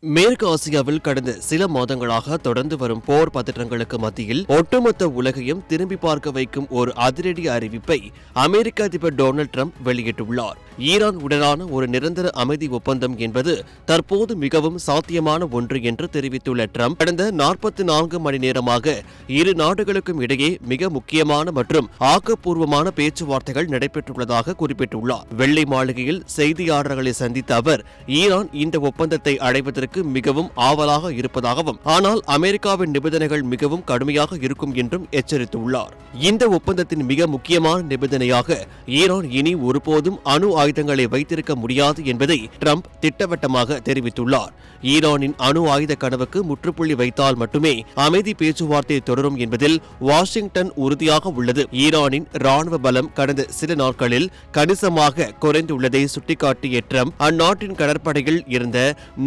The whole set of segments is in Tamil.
மேற்கு ஆசியாவில் கடந்த சில மாதங்களாக தொடர்ந்து வரும் போர் பதற்றங்களுக்கு மத்தியில் ஒட்டுமொத்த உலகையும் திரும்பி பார்க்க வைக்கும் ஒரு அதிரடி அறிவிப்பை அமெரிக்க அதிபர் டொனால்ட் ட்ரம்ப் வெளியிட்டுள்ளார். ஈரான் உடனான ஒரு நிரந்தர அமைதி ஒப்பந்தம் என்பது தற்போது மிகவும் சாத்தியமான ஒன்று என்று தெரிவித்துள்ள ட்ரம்ப், கடந்த 44 மணி நேரமாக இரு நாடுகளுக்கும் இடையே மிக முக்கியமான மற்றும் ஆக்கப்பூர்வமான பேச்சுவார்த்தைகள் நடைபெற்றுள்ளதாக குறிப்பிட்டுள்ளார். வெள்ளை மாளிகையில் செய்தியாளர்களை சந்தித்த அவர், ஈரான் இந்த ஒப்பந்தத்தை அடைவதற்கு மிகவும் ஆவலாக இருப்பதாகவும், ஆனால் அமெரிக்காவின் நிபந்தனைகள் மிகவும் கடுமையாக இருக்கும் என்றும் எச்சரித்துள்ளார். இந்த ஒப்பந்தத்தின் மிக முக்கியமான நிபந்தனையாக ஈரான் இனி ஒருபோதும் அணு ஆயுதங்களை வைத்திருக்க முடியாது என்பதை ட்ரம்ப் திட்டவட்டமாக தெரிவித்துள்ளார். ஈரானின் அணு ஆயுத கனவுக்கு முற்றுப்புள்ளி வைத்தால் மட்டுமே அமைதி பேச்சுவார்த்தை தொடரும் என்பதில் வாஷிங்டன் உறுதியாக உள்ளது. ஈரானின் ராணுவ பலம் கடந்த சில நாட்களில் கணிசமாக குறைந்துள்ளதை சுட்டிக்காட்டிய ட்ரம்ப், அந்நாட்டின் கடற்படையில் இருந்த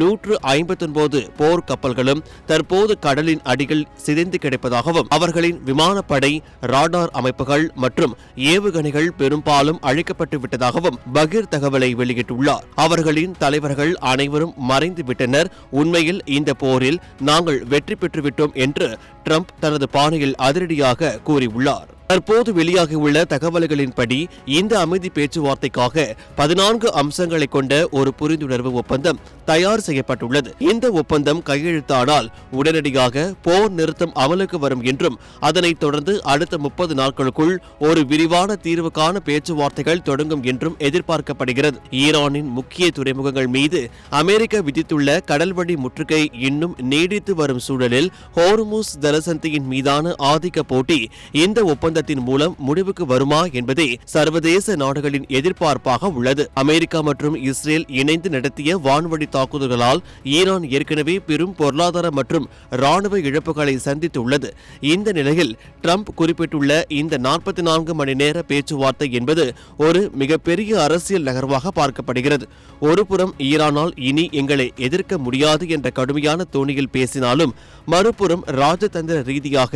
159 போர் கப்பல்களும் தற்போது கடலின் அடியில் சிதைந்து கிடப்பதாகவும், அவர்களின் விமானப்படை, ராடார் அமைப்புகள் மற்றும் ஏவுகணைகள் பெரும்பாலும் அழிக்கப்பட்டு விட்டதாகவும் பகீர் தகவலை வெளியிட்டுள்ளார். அவர்களின் தலைவர்கள் அனைவரும் மறைந்து விட்டனர். உண்மையில் இந்த போரில் நாங்கள் வெற்றி பெற்றுவிட்டோம் என்று ட்ரம்ப் தனது பாணியில் அதிரடியாக கூறியுள்ளார். தற்போது வெளியாகியுள்ள தகவல்களின்படி இந்த அமைதி பேச்சுவார்த்தைக்காக 14 அம்சங்களை கொண்ட ஒரு புரிந்துணர்வு ஒப்பந்தம் தயார் செய்யப்பட்டுள்ளது. இந்த ஒப்பந்தம் கையெழுத்தானால் உடனடியாக போர் நிறுத்தம் அமலுக்கு வரும் என்றும், அதனைத் தொடர்ந்து அடுத்த 30 நாட்களுக்குள் ஒரு விரிவான தீர்வுக்கான பேச்சுவார்த்தைகள் தொடங்கும் என்றும் எதிர்பார்க்கப்படுகிறது. ஈரானின் முக்கிய துறைமுகங்கள் மீது அமெரிக்கா விதித்துள்ள கடல்வழி முற்றுகை இன்னும் நீடித்து வரும் சூழலில் ஹோர்முஸ் ஜலசந்தியின் மீதான ஆதிக்க போட்டி இந்த ஒப்பந்தத்தின் மூலம் முடிவுக்கு வருமா என்பதே சர்வதேச நாடுகளின் எதிர்பார்ப்பாக உள்ளது. அமெரிக்கா மற்றும் இஸ்ரேல் இணைந்து நடத்திய வான்வழி தாக்குதல்களால் ஈரான் ஏற்கனவே பெரும் பொருளாதார மற்றும் ராணுவ இழப்புகளை சந்தித்துள்ளது. இந்த நிலையில் ட்ரம்ப் குறிப்பிட்டுள்ள இந்த 44 மணி நேர பேச்சுவார்த்தை என்பது ஒரு மிகப்பெரிய அரசியல் நகர்வாக பார்க்கப்படுகிறது. ஒருபுறம் ஈரானால் இனி எங்களை எதிர்க்க முடியாது என்ற கடுமையான தோணியில் பேசினாலும், மறுபுறம் ராஜதந்திர ரீதியாக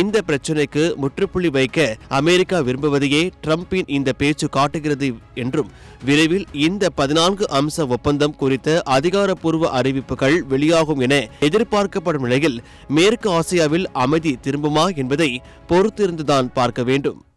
இந்த பிரச்சினைக்கு முற்றுப்புள்ளி வைக்க அமெரிக்கா விரும்புவதையே ட்ரம்பின் இந்த பேச்சு காட்டுகிறது என்றும், விரைவில் இந்த 14 அம்ச ஒப்பந்தம் குறித்த அதிகாரப்பூர்வ அறிவிப்புகள் வெளியாகும் என எதிர்பார்க்கப்படும் நிலையில் மேற்கு ஆசியாவில் அமைதி திரும்புமா என்பதை பொறுத்திருந்துதான் பார்க்க வேண்டும்.